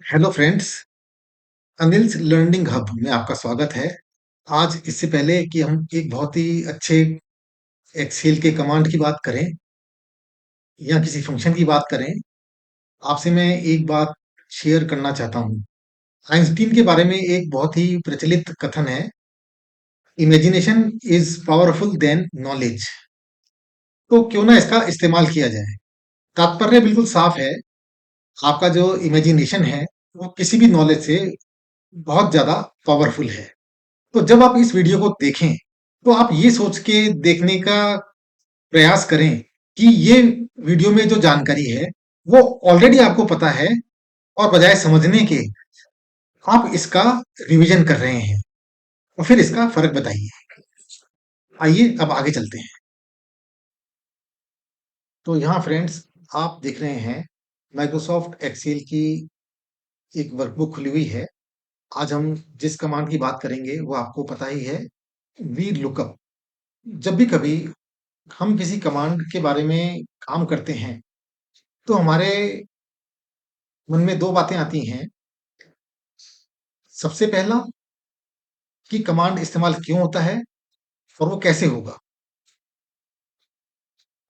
Hello friends, Anil's learning hub में आपका स्वागत है। आज इससे पहले कि हम एक बहुत ही अच्छे एक्सेल के कमांड की बात करें या किसी फंक्शन की बात करें, आपसे मैं एक बात शेयर करना चाहता हूँ। आइंस्टीन के बारे में एक बहुत ही प्रचलित कथन है, imagination is powerful than knowledge. तो क्यों ना इसका इस्तेमाल किया जाए। तात्पर्य बिल्कुल साफ है, आपका जो इमेजिनेशन है वो किसी भी नॉलेज से बहुत ज्यादा पावरफुल है। तो जब आप इस वीडियो को देखें, तो आप ये सोच के देखने का प्रयास करें कि ये वीडियो में जो जानकारी है, वो ऑलरेडी आपको पता है और बजाय समझने के आप इसका रिवीजन कर रहे हैं और फिर इसका फ़र्क बताइए। आइए अब आगे चलते हैं। तो यहाँ फ्रेंड्स आप देख रहे हैं माइक्रोसॉफ्ट एक्सेल की एक वर्कबुक खुली हुई है। आज हम जिस कमांड की बात करेंगे वो आपको पता ही है, वी लुकअप। जब भी कभी हम किसी कमांड के बारे में काम करते हैं, तो हमारे मन में 2 बातें आती हैं। सबसे पहला कि कमांड इस्तेमाल क्यों होता है और वो कैसे होगा?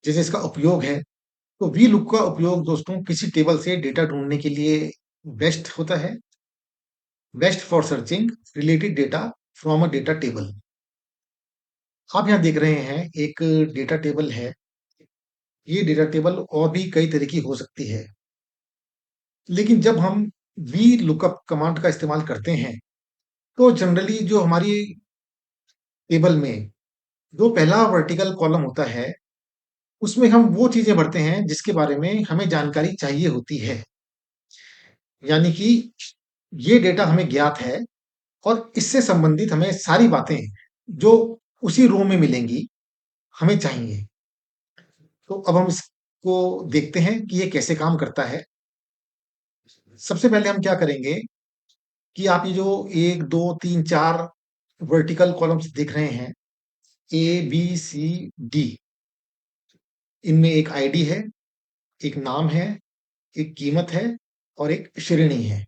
जैसे इसका उपयोग है, तो वी लुक का उपयोग दोस्तों किसी टेबल से डेटा ढूँढने के लिए बेस्ट होता है। Best for searching related data from a data table. आप यहाँ देख रहे हैं एक डेटा टेबल है। ये डेटा टेबल और भी कई तरह की हो सकती है। लेकिन जब हम वी लुकअप कमांड का इस्तेमाल करते हैं, तो जनरली जो हमारी टेबल में जो पहला वर्टिकल कॉलम होता है, उसमें हम वो चीज़ें भरते हैं जिसके बारे में हमें जानकारी चाहिए होती है। यानी कि ये डेटा हमें ज्ञात है और इससे संबंधित हमें सारी बातें जो उसी रो में मिलेंगी, हमें चाहिए। तो अब हम इसको देखते हैं कि ये कैसे काम करता है। सबसे पहले हम क्या करेंगे कि आप ये जो 1, 2, 3, 4 वर्टिकल कॉलम्स देख रहे हैं, ए, बी, सी, डी, इनमें एक आईडी है, एक नाम है, एक कीमत है और एक श्रेणी है।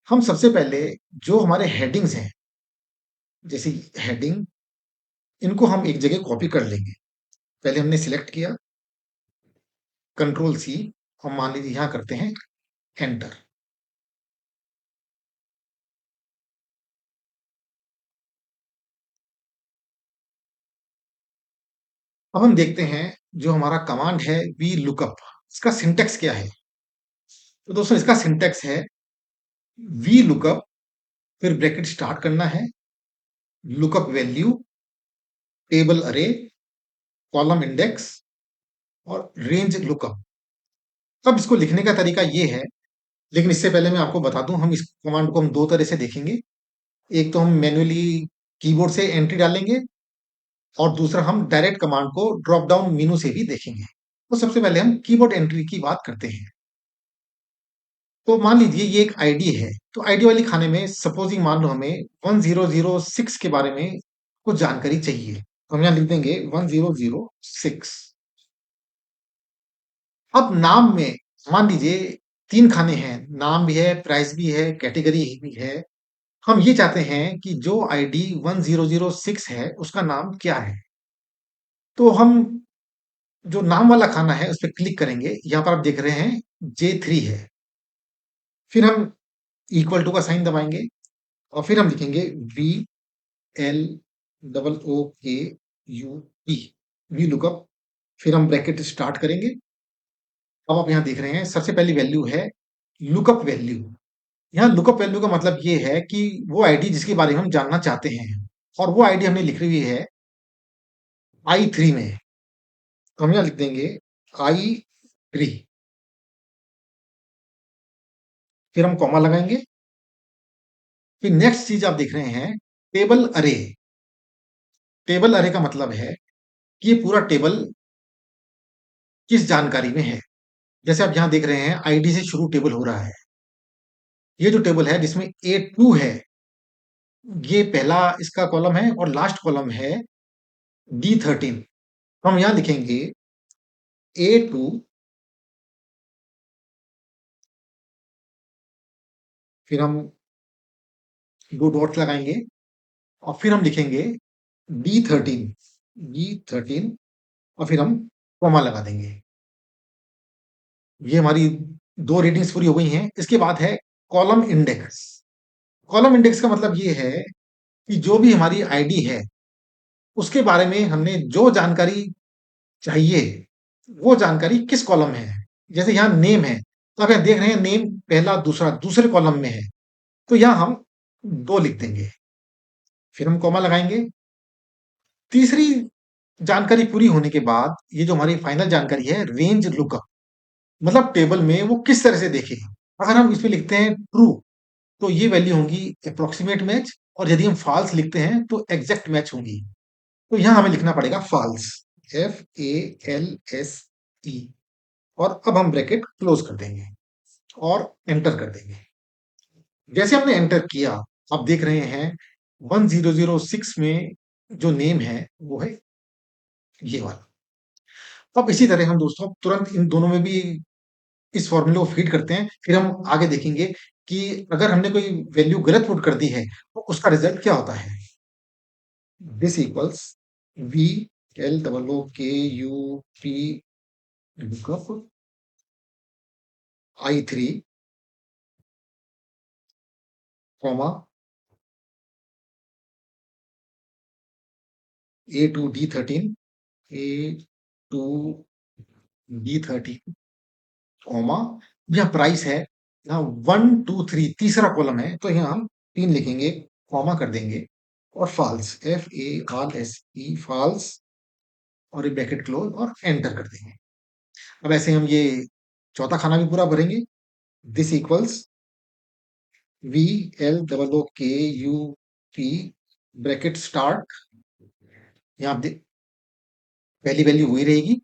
हम सबसे पहले जो हमारे हेडिंग्स हैं, जैसे हेडिंग, इनको हम एक जगह कॉपी कर लेंगे। पहले हमने सिलेक्ट किया, कंट्रोल सी, हम मान लीजिए यहाँ करते हैं एंटर। अब हम देखते हैं जो हमारा कमांड है वी लुकअप, इसका सिंटेक्स क्या है। तो दोस्तों इसका सिंटेक्स है वी लुकअप, फिर ब्रैकेट स्टार्ट करना है, लुकअप वैल्यू, टेबल अरे, कॉलम इंडेक्स और रेंज लुकअप। अब इसको लिखने का तरीका ये है, लेकिन इससे पहले मैं आपको बता दूं, हम इस कमांड को हम दो तरह से देखेंगे। एक तो हम मैन्युअली कीबोर्ड से एंट्री डालेंगे और दूसरा हम डायरेक्ट कमांड को ड्रॉप डाउन मेनू से भी देखेंगे। तो सबसे पहले हम कीबोर्ड एंट्री की बात करते हैं। तो मान लीजिए ये एक आईडी है, तो आईडी वाली खाने में सपोजिंग मान लो हमें 1006 के बारे में कुछ जानकारी चाहिए, तो हम यहाँ लिख देंगे 1006। अब नाम में मान लीजिए 3 खाने हैं, नाम भी है, प्राइस भी है, कैटेगरी भी है। हम ये चाहते हैं कि जो आईडी 1006 है, उसका नाम क्या है? तो हम जो नाम वाला खाना है, उस पे क्लिक करेंगे। यहाँ पर आप देख रहे हैं J3 है। फिर हम इक्वल टू का साइन दबाएँगे और फिर हम लिखेंगे VLOOKUP, वी लुकअप। फिर हम ब्रैकेट स्टार्ट करेंगे। अब आप यहाँ देख रहे हैं सबसे पहली वैल्यू है लुकअप वैल्यू। यहाँ लुकअप वैल्यू का मतलब ये है कि वो आईडी जिसके बारे में हम जानना चाहते हैं और वो आईडी हमने लिखी हुई है I3 में। तो हम यहाँ लिख देंगे I3, फिर हम कॉमा लगाएंगे। फिर नेक्स्ट चीज आप देख रहे हैं टेबल अरे। टेबल अरे का मतलब है कि ये पूरा टेबल किस जानकारी में है। जैसे आप यहाँ देख रहे हैं आईडी से शुरू टेबल हो रहा है। ये जो टेबल है जिसमें A2 है, ये पहला इसका कॉलम है और लास्ट कॉलम है D13। हम यहाँ लिखेंगे A2 फिर हम 2 डॉट्स लगाएँगे और फिर हम लिखेंगे B13 B13 और फिर हम कॉमा लगा देंगे। ये हमारी 2 रीडिंग्स पूरी हो गई हैं। इसके बाद है कॉलम इंडेक्स। कॉलम इंडेक्स का मतलब ये है कि जो भी हमारी आईडी है, उसके बारे में हमने जो जानकारी चाहिए, वो जानकारी किस कॉलम में है। जैसे यहाँ नेम है, तो आप यहाँ देख रहे हैं नेम पहला, दूसरा, दूसरे कॉलम में है, तो यहाँ हम 2 लिख देंगे। फिर हम कॉमा लगाएँगे। तीसरी जानकारी पूरी होने के बाद, ये जो हमारी फाइनल जानकारी है, रेंज लुकअप, मतलब टेबल में वो किस तरह से देखें। अगर हम इसमें लिखते हैं ट्रू, तो ये वैल्यू होंगी अप्रॉक्सिमेट मैच, और यदि हम फॉल्स लिखते हैं तो एग्जैक्ट मैच होंगी। तो यहाँ हमें लिखना पड़ेगा फॉल्स, FALSE, और अब हम ब्रैकेट क्लोज कर देंगे और एंटर कर देंगे। जैसे हमने एंटर किया, आप देख रहे हैं 1006 में जो नेम है वो है ये वाला। अब इसी तरह हम दोस्तों तुरंत इन दोनों में भी इस फॉर्मूले को फीड करते हैं, फिर हम आगे देखेंगे कि अगर हमने कोई वैल्यू गलत पुट कर दी है, तो उसका रिजल्ट क्या होता है। This equals VLOOKUP lookup I3, comma A2D13 A2D13, comma यहाँ प्राइस है, यहाँ 1 2 3 तीसरा कॉलम है, तो यहाँ हम 3 लिखेंगे, कॉमा कर देंगे और फॉल्स, FALSE, फॉल्स, और ये ब्रैकेट क्लोज और एंटर कर देंगे। अब ऐसे हम ये चौथा खाना भी पूरा भरेंगे। This equals VLOOKUP bracket start, यहाँ आप पहली वैल्यू वही रहेगी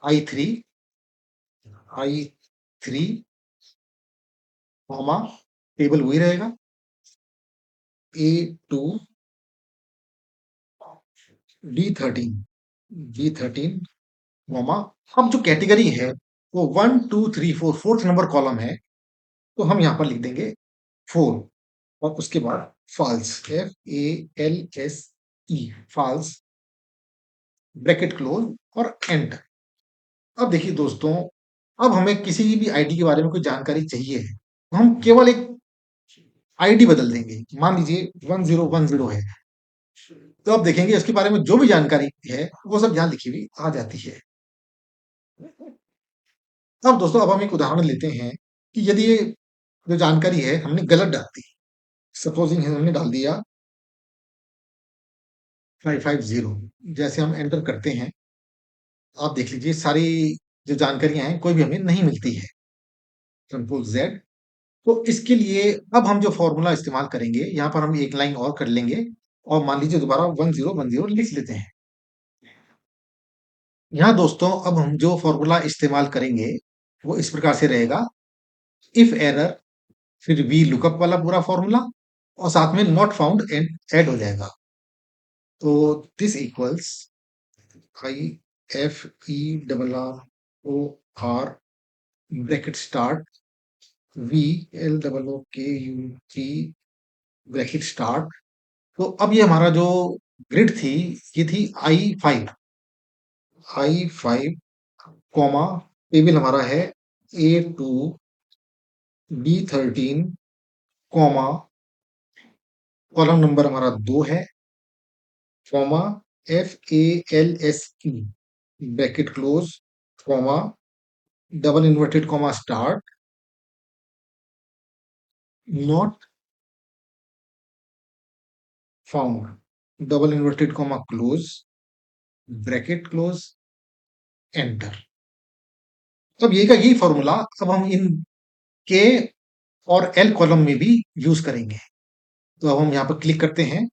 I3 I3, कॉमा टेबल वही रहेगा A2D13 कॉमा, अब जो कैटेगरी है वो 1 2 3 4 फोर्थ नंबर कॉलम है, तो हम यहाँ पर लिख देंगे 4 और उसके बाद false, FALSE, false, bracket close और एंटर। अब देखिए दोस्तों, अब हमें किसी भी आईडी के बारे में कोई जानकारी चाहिए है, तो हम केवल एक आईडी बदल देंगे। मान लीजिए 1010 है, तो आप देखेंगे इसके बारे में जो भी जानकारी है वो सब यहाँ लिखी हुई आ जाती है। अब दोस्तों, अब हम एक उदाहरण लेते हैं कि यदि ये जो जानकारी है हमने गलत डाल दी। सपोजिंग हमने डाल दिया 550, जैसे हम एंटर करते हैं, आप देख लीजिए सारी जो जानकारियां हैं कोई भी हमें नहीं मिलती है। Control Z. तो इसके लिए अब हम जो फॉर्मूला इस्तेमाल करेंगे, यहाँ पर हम एक लाइन और कर लेंगे और मान लीजिए दोबारा 1010 लिख लेते हैं। यहाँ दोस्तों अब हम जो फॉर्मूला इस्तेमाल करेंगे वो इस प्रकार से रहेगा, इफ एरर, फिर वी लुकअप वाला पूरा फॉर्मूला, और साथ में नॉट फाउंड एंड ऐड हो जाएगा। तो this equals IFERROR bracket start VLOOKUP bracket start. तो अब ये हमारा जो ग्रिड थी, ये थी I5 कॉमा, टेबल हमारा है A2D13, कॉमा कॉलम नंबर हमारा 2 है, comma FALSE bracket close, comma double inverted comma start, not found, double inverted comma close, bracket close, enter. अब ये का यही फॉर्मूला अब हम इन के और एल कॉलम में भी यूज करेंगे। तो अब हम यहाँ पर क्लिक करते हैं।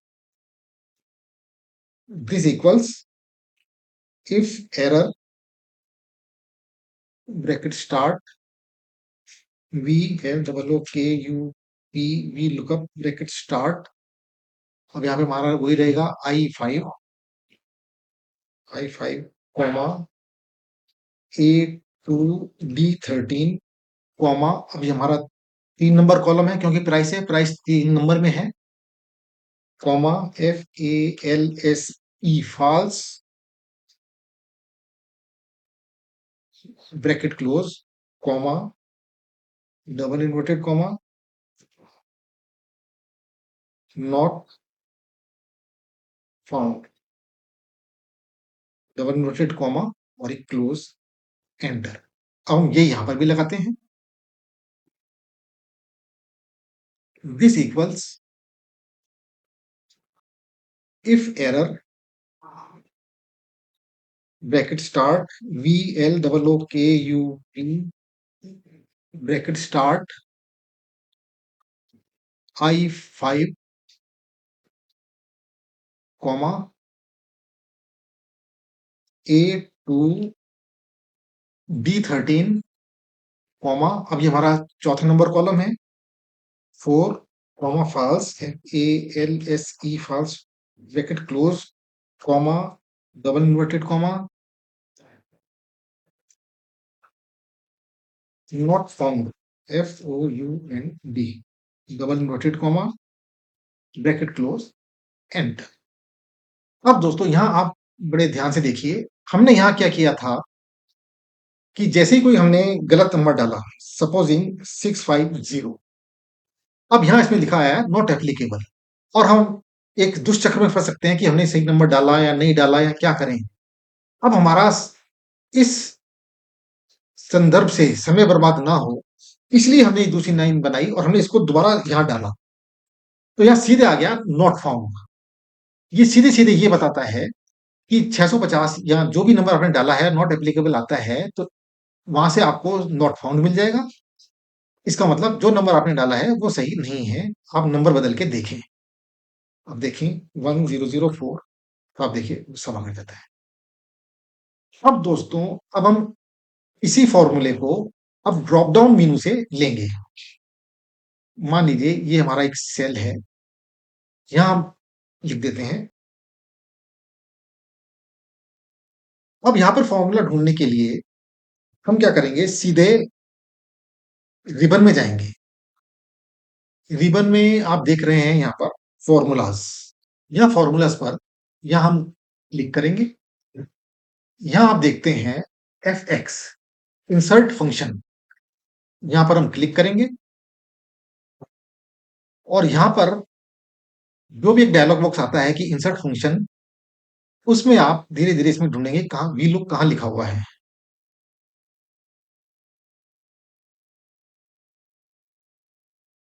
This equals if error bracket start VLOOKUP V lookup bracket start. अब यहाँ पे हमारा वही रहेगा I5 कॉमा A2D13, कॉमा, अभी हमारा 3 नंबर कॉलम है क्योंकि प्राइस है, प्राइस 3 नंबर में है, comma FALSE false, bracket close, comma, double inverted comma, not found, double inverted comma और एक क्लोज, एंटर। अब हम ये यहां पर भी लगाते हैं, this equals if error, bracket start, VLOOKUP, bracket start, I5, comma, A2, D13, comma, अब ये हमारा चौथा नंबर कॉलम है, 4, comma, false, FALSE false, bracket close, comma, double inverted comma, not found, FOUND, double inverted comma, bracket close, enter. अब दोस्तों यहां आप बड़े ध्यान से देखिए, हमने यहां क्या किया था कि जैसे ही कोई हमने गलत नंबर डाला, सपोजिंग 650, अब यहां इसमें लिखा है नॉट एप्लीकेबल, और हम एक दुष्चक्र में फंस सकते हैं कि हमने सही नंबर डाला या नहीं डाला या क्या करें। अब हमारा इस संदर्भ से समय बर्बाद ना हो, इसलिए हमने दूसरी लाइन बनाई और हमने इसको दोबारा यहां डाला, तो यहां सीधे आ गया नॉट फाउंड। ये सीधे सीधे ये बताता है कि 650 या जो भी नंबर आपने डाला है नॉट एप्लीकेबल आता है, तो वहां से आपको नॉट फाउंड मिल जाएगा। इसका मतलब जो नंबर आपने डाला है वो सही नहीं है, आप नंबर बदल के देखें। अब देखें 1004, तो आप देखिए सब आ जाता है। अब दोस्तों, अब हम इसी फॉर्मूले को अब ड्रॉप डाउन मेनू से लेंगे। मान लीजिए ये हमारा एक सेल है, यहां हम लिख देते हैं। अब यहां पर फॉर्मूला ढूंढने के लिए हम क्या करेंगे, सीधे रिबन में जाएंगे। रिबन में आप देख रहे हैं यहां पर फॉर्मूलाज, या फॉर्मूलाज पर यहां हम क्लिक करेंगे। यहां आप देखते हैं FX, इंसर्ट फंक्शन, यहां पर हम क्लिक करेंगे और यहां पर जो भी एक डायलॉग बॉक्स आता है कि इंसर्ट फंक्शन, उसमें आप धीरे धीरे इसमें ढूंढेंगे कहां वी लुक कहां लिखा हुआ है।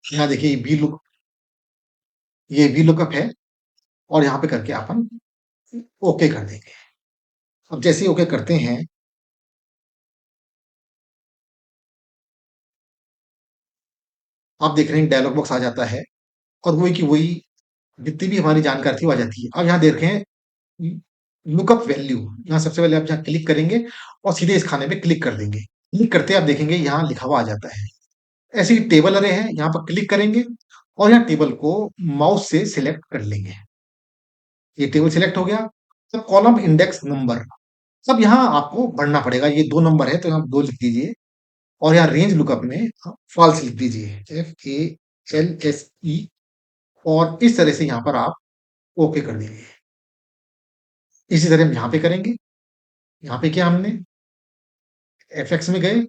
यहाँ देखिए वी लुक, ये वी लुकअप है, और यहां पे करके अपन ओके कर देंगे। अब जैसे ही ओके करते हैं, आप देख रहे हैं डायलॉग बॉक्स आ जाता है, और वही की वही जितनी भी हमारी जानकारी थी वो आ जाती है। अब यहाँ देखें लुकअप वैल्यू, यहाँ सबसे पहले आप यहाँ क्लिक करेंगे और सीधे इस खाने पे क्लिक कर देंगे। क्लिक करते आप देखेंगे यहाँ लिखा हुआ आ जाता है। ऐसे ही टेबल अरे है, यहाँ पर क्लिक करेंगे और यहाँ टेबल को माउस से सिलेक्ट कर लेंगे। ये टेबल सिलेक्ट हो गया। तो कॉलम इंडेक्स नंबर, अब यहाँ आपको बढ़ना पड़ेगा, ये 2 नंबर है तो यहाँ 2 लिख दीजिए, और यहाँ रेंज लुकअप में फॉल्स लिख दीजिए, FALSE, और इस तरह से यहाँ पर आप ओके कर देंगे। इसी तरह हम यहाँ पे करेंगे। यहाँ पे क्या हमने FX में गए,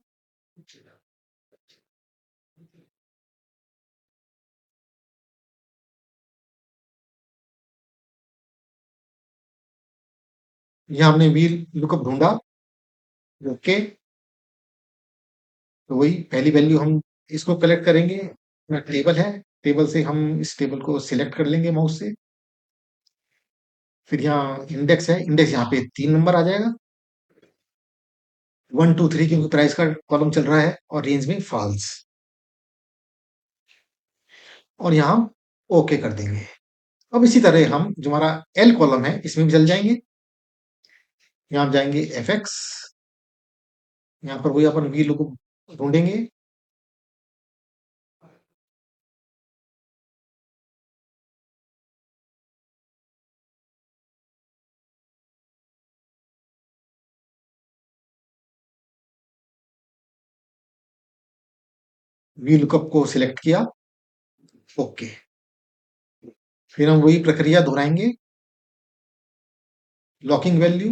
यहाँ हमने व्हील लुकअप ढूंढा, ओके, तो वही पहली वैल्यू हम इसको कलेक्ट करेंगे। टेबल है, टेबल से हम इस टेबल को सिलेक्ट कर लेंगे माउस से। फिर यहाँ इंडेक्स है, इंडेक्स यहाँ पे 3 नंबर आ जाएगा, 1 2 3, क्योंकि प्राइस का कॉलम चल रहा है, और रेंज में फॉल्स, और यहाँ हम ओके कर देंगे। अब इसी तरह हम जो हमारा L कॉलम है इसमें भी चल जाएंगे। यहाँ हम जाएंगे FX, यहाँ पर वही अपन वी लुकअप ढूंढेंगे। वी लुकअप को सिलेक्ट किया, ओके। फिर हम वही प्रक्रिया दोहराएंगे। लॉकिंग वैल्यू,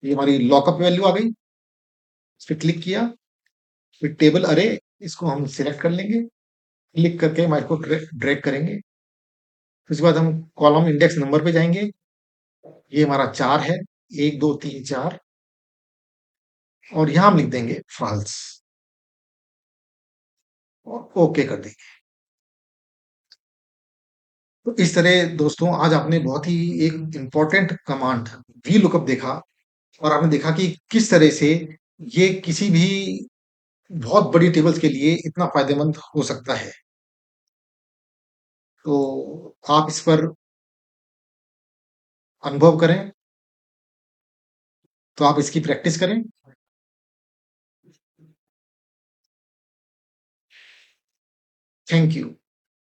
ये हमारी लॉकअप वैल्यू आ गई, इस पर क्लिक किया। फिर टेबल अरे, इसको हम सिलेक्ट कर लेंगे, क्लिक करके माइक को ड्रैग करेंगे। फिर उसके बाद हम कॉलम इंडेक्स नंबर पे जाएंगे, ये हमारा 4 है, 1 2 3 4, और यहां हम लिख देंगे फॉल्स और ओके कर देंगे। तो इस तरह दोस्तों आज आपने बहुत ही एक इंपॉर्टेंट कमांड वी लुकअप देखा, और आपने देखा कि किस तरह से ये किसी भी बहुत बड़ी टेबल्स के लिए इतना फायदेमंद हो सकता है। तो आप इस पर अनुभव करें, तो आप इसकी प्रैक्टिस करें। Thank you.